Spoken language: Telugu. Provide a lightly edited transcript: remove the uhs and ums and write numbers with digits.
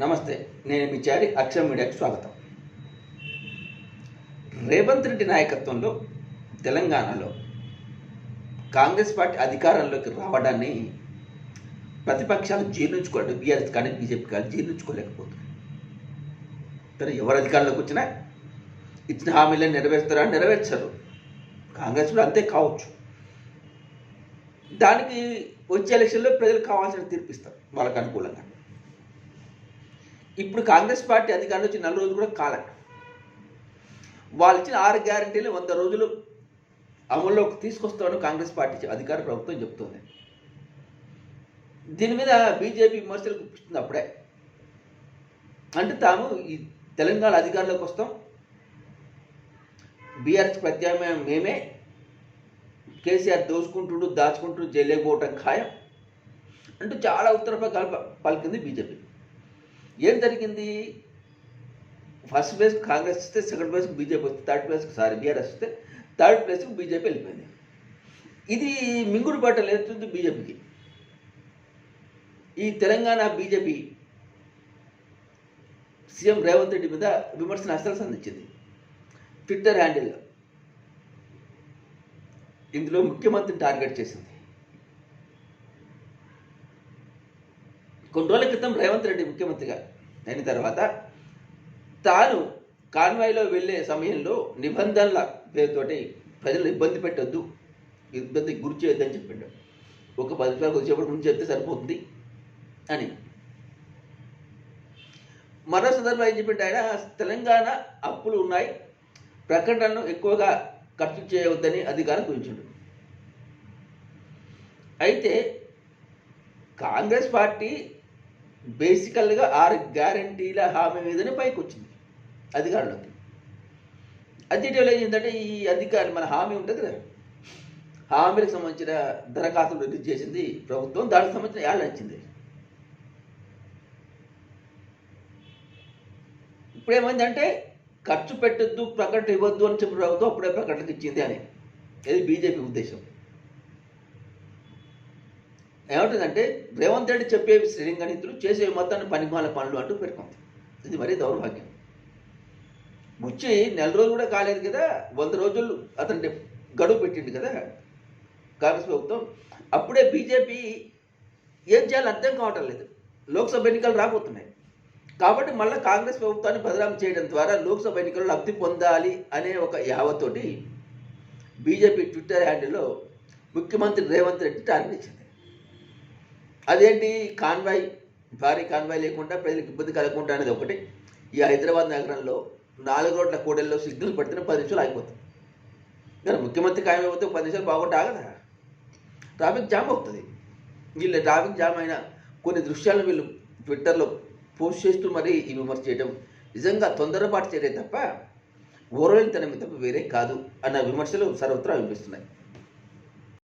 నమస్తే, నేను మీ చారి అక్షరం మీడియాకు స్వాగతం. రేవంత్ రెడ్డి నాయకత్వంలో తెలంగాణలో కాంగ్రెస్ పార్టీ అధికారంలోకి రావడాన్ని ప్రతిపక్షాలు జీర్ణించుకోలేదు. బీఆర్ఎస్ కానీ బీజేపీ కానీ జీర్ణించుకోలేకపోతుంది. కానీ ఎవరు అధికారంలోకి వచ్చినా ఇచ్చిన హామీలను నెరవేర్చరు. కాంగ్రెస్ కూడా అంతే కావచ్చు. దానికి వచ్చే ఎలక్షన్లో ప్రజలు కావాల్సిన తీర్పిస్తారు వాళ్ళకు అనుకూలంగా. ఇప్పుడు కాంగ్రెస్ పార్టీ అధికారంలో వచ్చి 4 రోజులు కూడా కాలే. వాళ్ళు ఇచ్చిన 6 గ్యారెంటీలు 100 రోజులు అమల్లోకి తీసుకొస్తామని కాంగ్రెస్ పార్టీ అధికార ప్రభుత్వం చెప్తుంది. దీని మీద బీజేపీ విమర్శలు గుప్పిస్తుంది. అప్పుడే అంటే తాము ఈ తెలంగాణ అధికారంలోకి వస్తాం, బీఆర్ఎస్ ప్రత్యామ్నాయం మేమే, కేసీఆర్ దోచుకుంటూ దాచుకుంటూ జైలుకి పోవటం ఖాయం అంటూ చాలా ఉత్తరపకాలు పలికింది బీజేపీ. ఏం జరిగింది? ఫస్ట్ ప్లేస్కి కాంగ్రెస్ వస్తే, సెకండ్ ప్లేస్కి బీజేపీ వస్తే, థర్డ్ ప్లేస్కి బీఆర్ఎస్ వస్తే, థర్డ్ ప్లేస్కి బీజేపీ వెళ్ళిపోయింది. ఇది మింగుడు పట్టలు ఎత్తుంది బీజేపీకి. ఈ తెలంగాణ బీజేపీ సీఎం రేవంత్ రెడ్డి మీద విమర్శన అస్త్రాలు సంధించింది ట్విట్టర్ హ్యాండిల్లో. ఇందులో ముఖ్యమంత్రిని టార్గెట్ చేసింది. కొన్ని రోజుల క్రితం రేవంత్ రెడ్డి ముఖ్యమంత్రిగా అయిన తర్వాత తాను కాన్వాయ్లో వెళ్ళే సమయంలో నిబంధనల పేరుతోటి ప్రజలు ఇబ్బంది పెట్టొద్దు, ఇబ్బందికి గురి చేయొద్దని చెప్పిండు. ఒక 10 నిమిషాలకు వచ్చేప్పుడు ముందు చెప్తే సరిపోతుంది అని. మరో సందర్భంలో ఏం చెప్పిండు ఆయన, తెలంగాణ అప్పులు ఉన్నాయి, ప్రకటనను ఎక్కువగా ఖర్చు చేయవద్దని అధికారం గురించిండు. అయితే కాంగ్రెస్ పార్టీ బేసికల్గా 6 గ్యారంటీల హామీ మీదనే పైకి వచ్చింది అధికారంలోకి. అది ఇటీవల ఏంటంటే ఈ అధికారం మన హామీ ఉంటుంది కదా, హామీలకు సంబంధించిన దరఖాస్తులు రిలీజ్ చేసింది ప్రభుత్వం. దానికి సంబంధించిన యాడ్ వచ్చింది. ఇప్పుడు ఏమైందంటే ఖర్చు పెట్టద్దు, ప్రకటన ఇవ్వద్దు అని చెప్పి ప్రభుత్వం అప్పుడే ప్రకటనకు ఇచ్చింది అని. ఇది బీజేపీ ఉద్దేశం. ఏమంటుందంటే రేవంత్ రెడ్డి చెప్పేవి శ్రీలింగనీతులు, చేసేవి మొత్తాన్ని పనిమాల పనులు అంటూ పేర్కొంది. ఇది మరీ దౌర్భాగ్యం. వచ్చి 4 రోజులు కూడా కాలేదు కదా, 100 రోజులు అతని గడువు పెట్టిండు కదా కాంగ్రెస్ ప్రభుత్వం. అప్పుడే బీజేపీ ఏం చేయాలో అర్థం కావటం లేదు. లోక్సభ ఎన్నికలు రాబోతున్నాయి కాబట్టి మళ్ళీ కాంగ్రెస్ ప్రభుత్వాన్ని బదనాం చేయడం ద్వారా లోక్సభ ఎన్నికల్లో లబ్ధి పొందాలి అనే ఒక యావతోటి బీజేపీ ట్విట్టర్ హ్యాండిల్లో ముఖ్యమంత్రి రేవంత్ రెడ్డి టార్గెట్ ఇచ్చింది. అదేంటి, కాన్వాయ్, భారీ కాన్వాయ్ లేకుండా ప్రజలకు ఇబ్బంది కలగకుండా అనేది ఒకటి. ఈ హైదరాబాద్ నగరంలో 4 రోడ్ల కూడల్లో సిగ్నల్ పడితేనే 10 నిమిషాలు ఆగిపోతుంది. కానీ ముఖ్యమంత్రి ఖాయమైపోతే 10 నిమిషాలు బాగుంటే ఆగదా, ట్రాఫిక్ జామ్ అవుతుంది. వీళ్ళు ట్రాఫిక్ జామ్ అయిన కొన్ని దృశ్యాలను వీళ్ళు ట్విట్టర్లో పోస్ట్ చేస్తూ మరీ ఈ విమర్శ చేయడం నిజంగా తొందరపాటు చర్య తప్ప ఓరవెల్తనం తప్ప వేరే కాదు అన్న విమర్శలు సర్వత్రా వినిపిస్తున్నాయి.